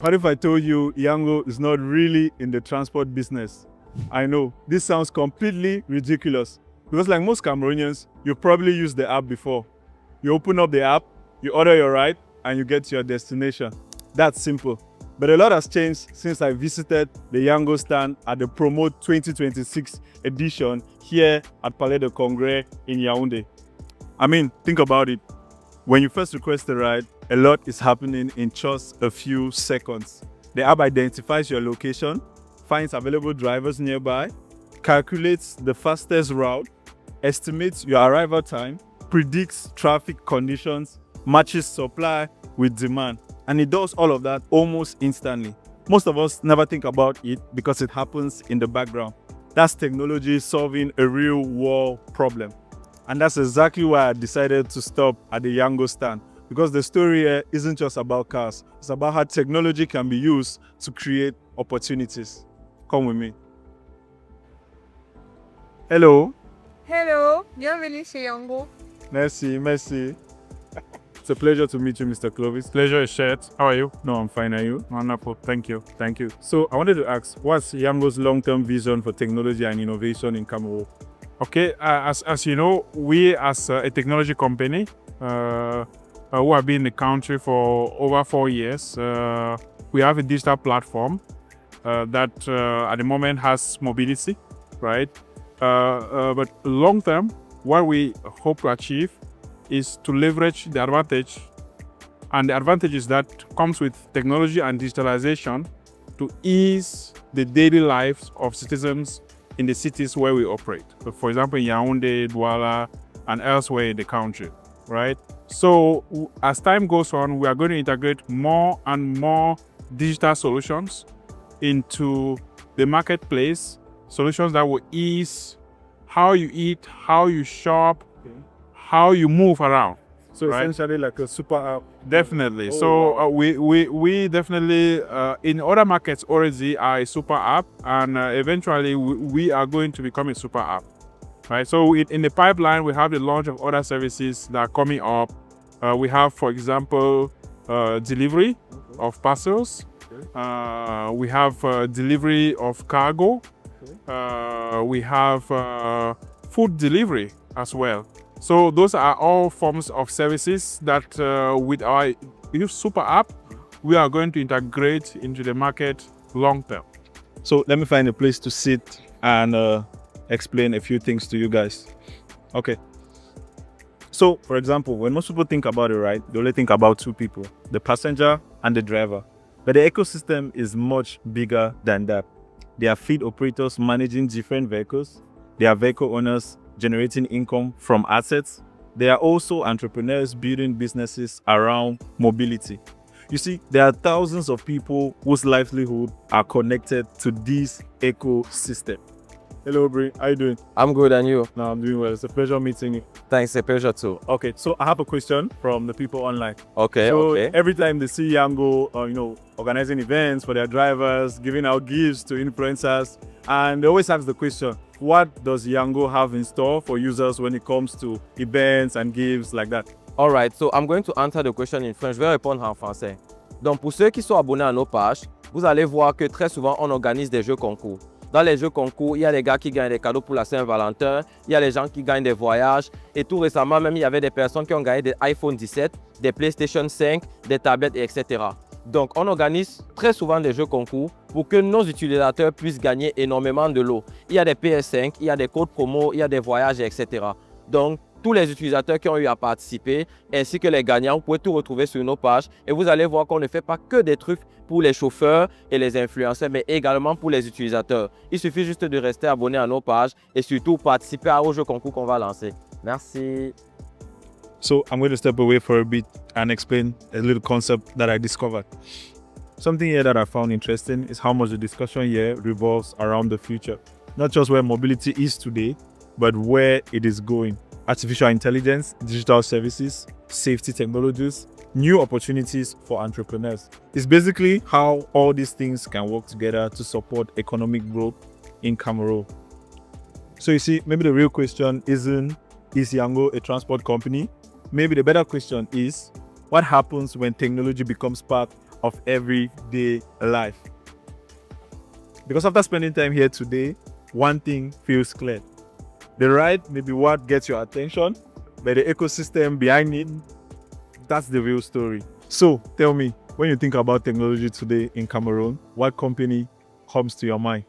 What if I told you Yango is not really in the transport business? I know, this sounds completely ridiculous because like most Cameroonians, you've probably used the app before. You open up the app, you order your ride, and you get to your destination. That's simple. But a lot has changed since I visited the Yango stand at the Promote 2026 edition here at Palais de Congrès in Yaoundé. I mean, think about it. When you first request a ride, a lot is happening in just a few seconds. The app identifies your location, finds available drivers nearby, calculates the fastest route, estimates your arrival time, predicts traffic conditions, matches supply with demand. And it does all of that almost instantly. Most of us never think about it because it happens in the background. That's technology solving a real world problem. And that's exactly why I decided to stop at the Yango stand. Because the story here isn't just about cars. It's about how technology can be used to create opportunities. Come with me. Hello. Hello, bienvenue chez Yango. Merci. It's a pleasure to meet you, Mr. Clovis. Pleasure is shared. How are you? No, I'm fine. Are you? Wonderful. Thank you. Thank you. So I wanted to ask, what's Yango's long-term vision for technology and innovation in Cameroon? Okay, as you know, we as a technology company who have been in the country for over 4 years, we have a digital platform that at the moment has mobility, right? But long term, what we hope to achieve is to leverage the advantage and the advantages that comes with technology and digitalization to ease the daily lives of citizens in the cities where we operate. So for example, in Yaoundé, Douala, and elsewhere in the country, right? So as time goes on, we are going to integrate more and more digital solutions into the marketplace, solutions that will ease how you eat, how you shop, how you move around. So right? essentially like a super app. Definitely. Oh, So wow. we definitely in other markets already are a super app, and eventually we are going to become a super app, right? So in the pipeline, we have the launch of other services that are coming up. We have, for example, delivery of parcels. We have delivery of cargo. We have food delivery as well. So those are all forms of services that with our super app, we are going to integrate into the market long term. So let me find a place to sit and explain a few things to you guys. Okay. So for example, when most people think about it, right, they only think about two people, the passenger and the driver. But the ecosystem is much bigger than that. There are fleet operators managing different vehicles. There are vehicle owners generating income from assets. There are also entrepreneurs building businesses around mobility. You see, there are thousands of people whose livelihood are connected to this ecosystem. Hello, Bri. How you doing? I'm good, and you? No, I'm doing well. It's a pleasure meeting you. Thanks, a pleasure too. Okay, so I have a question from the people online. Okay, So okay. every time they see Yango, organizing events for their drivers, giving out gifts to influencers, and they always ask the question, what does Yango have in store for users when it comes to events and gifts like that? All right, so I'm going to answer the question in French. Je vais répondre en français. Donc, pour ceux qui sont abonnés à nos pages, vous allez voir que très souvent, on organise des jeux concours. Dans les jeux concours, il y a les gars qui gagnent des cadeaux pour la Saint-Valentin, il y a les gens qui gagnent des voyages. Et tout récemment, même, il y avait des personnes qui ont gagné des iPhone 17, des PlayStation 5, des tablettes, etc. Donc, on organise très souvent des jeux concours pour que nos utilisateurs puissent gagner énormément de lots. Il y a des PS5, il y a des codes promo, il y a des voyages, etc. Donc, tous les utilisateurs qui ont eu à participer, ainsi que les gagnants, vous pouvez tout retrouver sur nos pages. Et vous allez voir qu'on ne fait pas que des trucs pour les chauffeurs et les influenceurs, mais également pour les utilisateurs. Il suffit juste de rester abonné à nos pages et surtout participer aux jeux concours qu'on va lancer. Merci. So I'm going to step away for a bit and explain a little concept that I discovered. Something here that I found interesting is how much the discussion here revolves around the future. Not just where mobility is today, but where it is going. Artificial intelligence, digital services, safety technologies, new opportunities for entrepreneurs. It's basically how all these things can work together to support economic growth in Cameroon. So you see, maybe the real question isn't, is Yango a transport company? Maybe the better question is, what happens when technology becomes part of everyday life. Because after spending time here today, one thing feels clear. The ride may be what gets your attention, but the ecosystem behind it, that's the real story. So tell me, when you think about technology today in Cameroon, what company comes to your mind?